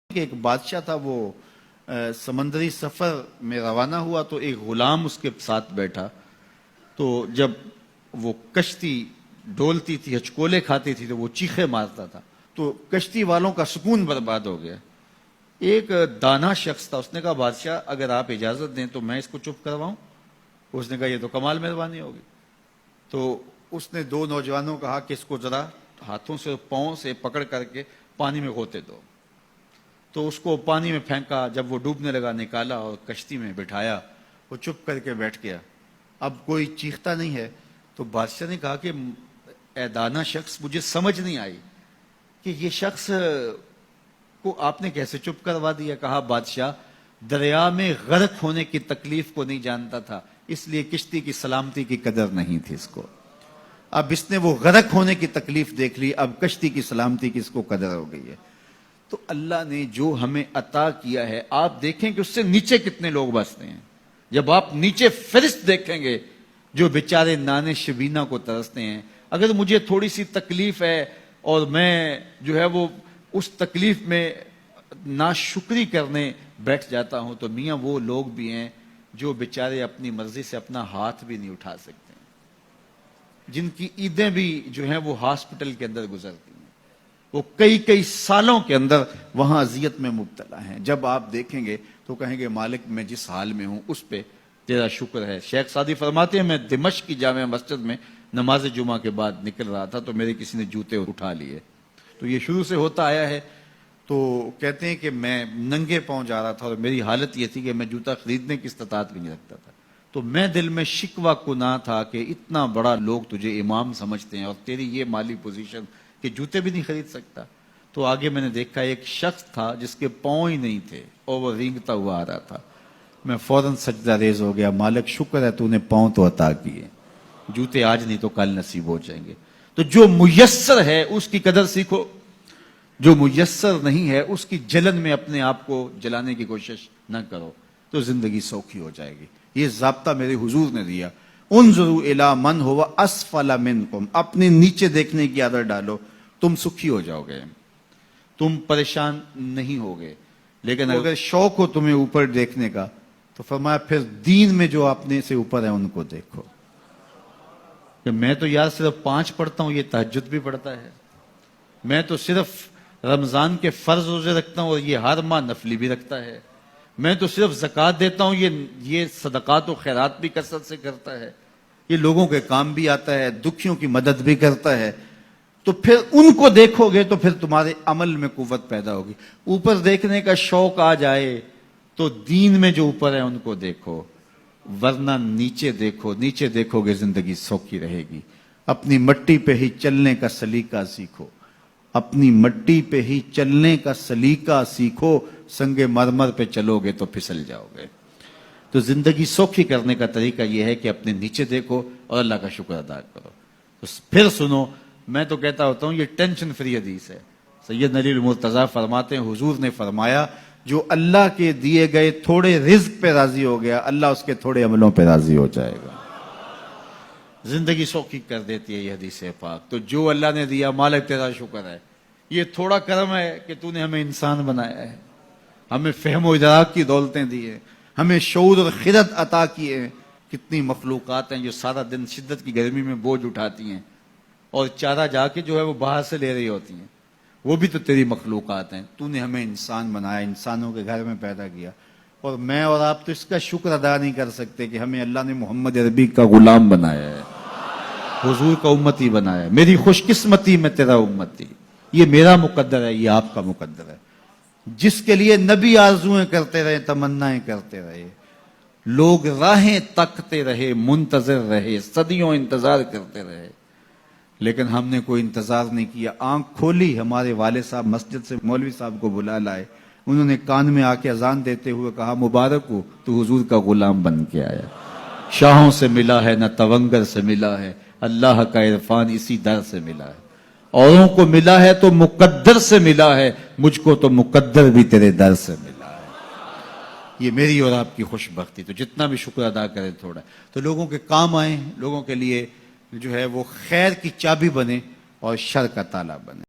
کہ ایک بادشاہ تھا، وہ سمندری سفر میں روانہ ہوا تو ایک غلام اس کے ساتھ بیٹھا. تو جب وہ کشتی ڈولتی تھی، ہچکولے کھاتی تھی تو وہ چیخے مارتا تھا، تو کشتی والوں کا سکون برباد ہو گیا. ایک دانا شخص تھا، اس نے کہا بادشاہ اگر آپ اجازت دیں تو میں اس کو چپ کرواؤں. اس نے کہا یہ تو کمال مہربانی ہوگی. تو اس نے دو نوجوانوں کو کہا کہ اس کو ذرا ہاتھوں سے پاؤں سے پکڑ کر کے پانی میں غوطے دو. تو اس کو پانی میں پھینکا، جب وہ ڈوبنے لگا نکالا اور کشتی میں بٹھایا. وہ چپ کر کے بیٹھ گیا، اب کوئی چیختا نہیں ہے. تو بادشاہ نے کہا کہ اے دانا شخص، مجھے سمجھ نہیں آئی کہ یہ شخص کو آپ نے کیسے چپ کروا دیا. کہا بادشاہ دریا میں غرق ہونے کی تکلیف کو نہیں جانتا تھا، اس لیے کشتی کی سلامتی کی قدر نہیں تھی اس کو. اب اس نے وہ غرق ہونے کی تکلیف دیکھ لی، اب کشتی کی سلامتی کی اس کو قدر ہو گئی ہے. تو اللہ نے جو ہمیں عطا کیا ہے، آپ دیکھیں کہ اس سے نیچے کتنے لوگ بستے ہیں. جب آپ نیچے فرشت دیکھیں گے جو بیچارے نانے شبینہ کو ترستے ہیں. اگر مجھے تھوڑی سی تکلیف ہے اور میں جو ہے وہ اس تکلیف میں ناشکری کرنے بیٹھ جاتا ہوں، تو میاں وہ لوگ بھی ہیں جو بیچارے اپنی مرضی سے اپنا ہاتھ بھی نہیں اٹھا سکتے، جن کی عیدیں بھی جو ہیں وہ ہاسپٹل کے اندر گزرتی ہیں. وہ کئی سالوں کے اندر وہاں اذیت میں مبتلا ہیں. جب آپ دیکھیں گے تو کہیں گے مالک میں جس حال میں ہوں اس پہ تیرا شکر ہے. شیخ سعدی فرماتے ہیں میں دمشق کی جامع مسجد میں نماز جمعہ کے بعد نکل رہا تھا تو میرے کسی نے جوتے اٹھا لیے. تو یہ شروع سے ہوتا آیا ہے. تو کہتے ہیں کہ میں ننگے پاؤں جا رہا تھا اور میری حالت یہ تھی کہ میں جوتا خریدنے کی استطاعت بھی نہیں رکھتا تھا. تو میں دل میں شکوہ کنا تھا کہ اتنا بڑا لوگ تجھے امام سمجھتے ہیں اور تیری یہ مالی پوزیشن کہ جوتے بھی نہیں خرید سکتا. تو آگے میں نے دیکھا ایک شخص تھا جس کے پاؤں ہی نہیں تھے اور وہ رینگتا ہوا آ رہا تھا. میں فوراً سجدہ ریز ہو گیا، مالک شکر ہے تو نے پاؤں تو عطا کیے، جوتے آج نہیں تو کل نصیب ہو جائیں گے. تو جو میسر ہے اس کی قدر سیکھو، جو میسر نہیں ہے اس کی جلن میں اپنے آپ کو جلانے کی کوشش نہ کرو، تو زندگی سوکھی ہو جائے گی. یہ ضابطہ میرے حضور نے دیا. انظروا الی من هو اسفل منکم، اپنے نیچے دیکھنے کی عادت ڈالو، تم سکھی ہو جاؤ گے، تم پریشان نہیں ہوگے. لیکن اگر شوق ہو تمہیں اوپر دیکھنے کا تو فرمایا پھر دین میں جو اپنے سے اوپر ہیں ان کو دیکھو. کہ میں تو یار صرف 5 پڑھتا ہوں، یہ تہجد بھی پڑھتا ہے. میں تو صرف رمضان کے فرض روزے رکھتا ہوں اور یہ ہر ماہ نفلی بھی رکھتا ہے. میں تو صرف زکوٰۃ دیتا ہوں، یہ صدقات و خیرات بھی کثرت سے کرتا ہے. یہ لوگوں کے کام بھی آتا ہے، دکھیوں کی مدد بھی کرتا ہے. تو پھر ان کو دیکھو گے تو پھر تمہارے عمل میں قوت پیدا ہوگی. اوپر دیکھنے کا شوق آ جائے تو دین میں جو اوپر ہے ان کو دیکھو، ورنہ نیچے دیکھو. نیچے دیکھو گے زندگی سوکھی رہے گی. اپنی مٹی پہ ہی چلنے کا سلیقہ سیکھو، اپنی مٹی پہ ہی چلنے کا سلیقہ سیکھو. سنگ مرمر پہ چلو گے تو پھسل جاؤ گے. تو زندگی سوکھی کرنے کا طریقہ یہ ہے کہ اپنے نیچے دیکھو اور اللہ کا شکر ادا کرو. تو پھر سنو، میں تو کہتا ہوتا ہوں یہ ٹینشن فری حدیث ہے. سید علی المرتضیٰ فرماتے ہیں حضور نے فرمایا جو اللہ کے دیے گئے تھوڑے رزق پہ راضی ہو گیا، اللہ اس کے تھوڑے عملوں پہ راضی ہو جائے گا. زندگی سوکھی کر دیتی ہے یہ حدیث پاک. تو جو اللہ نے دیا مالک تیرا شکر ہے. یہ تھوڑا کرم ہے کہ تو نے ہمیں انسان بنایا ہے، ہمیں فہم و ادراک کی دولتیں دی ہیں، ہمیں شعور اور خرد عطا کیے ہیں. کتنی مخلوقات ہیں جو سارا دن شدت کی گرمی میں بوجھ اٹھاتی ہیں اور چارہ جا کے جو ہے وہ باہر سے لے رہی ہوتی ہیں. وہ بھی تو تیری مخلوقات ہیں. تو نے ہمیں انسان بنایا، انسانوں کے گھر میں پیدا کیا. اور میں اور آپ تو اس کا شکر ادا نہیں کر سکتے کہ ہمیں اللہ نے محمد عربی کا غلام بنایا ہے، حضور کا امتی بنایا ہے. میری خوش قسمتی میں تیرا امتی. یہ میرا مقدر ہے، یہ آپ کا مقدر ہے. جس کے لیے نبی آرزویں کرتے رہے، تمنائیں کرتے رہے، لوگ راہیں تکتے رہے، منتظر رہے، صدیوں انتظار کرتے رہے، لیکن ہم نے کوئی انتظار نہیں کیا. آنکھ کھولی، ہمارے والد صاحب مسجد سے مولوی صاحب کو بلا لائے. انہوں نے کان میں آ کے اذان دیتے ہوئے کہا مبارک ہو، تو حضور کا غلام بن کے آیا. شاہوں سے ملا ہے نہ تونگر سے ملا ہے، اللہ کا عرفان اسی در سے ملا ہے. اوروں کو ملا ہے تو مقدر سے ملا ہے، مجھ کو تو مقدر بھی تیرے در سے ملا ہے. یہ میری اور آپ کی خوش بختی. تو جتنا بھی شکر ادا کرے تھوڑا. تو لوگوں کے کام آئیں، لوگوں کے لیے جو ہے وہ خیر کی چابی بنے اور شر کا تالا بنے.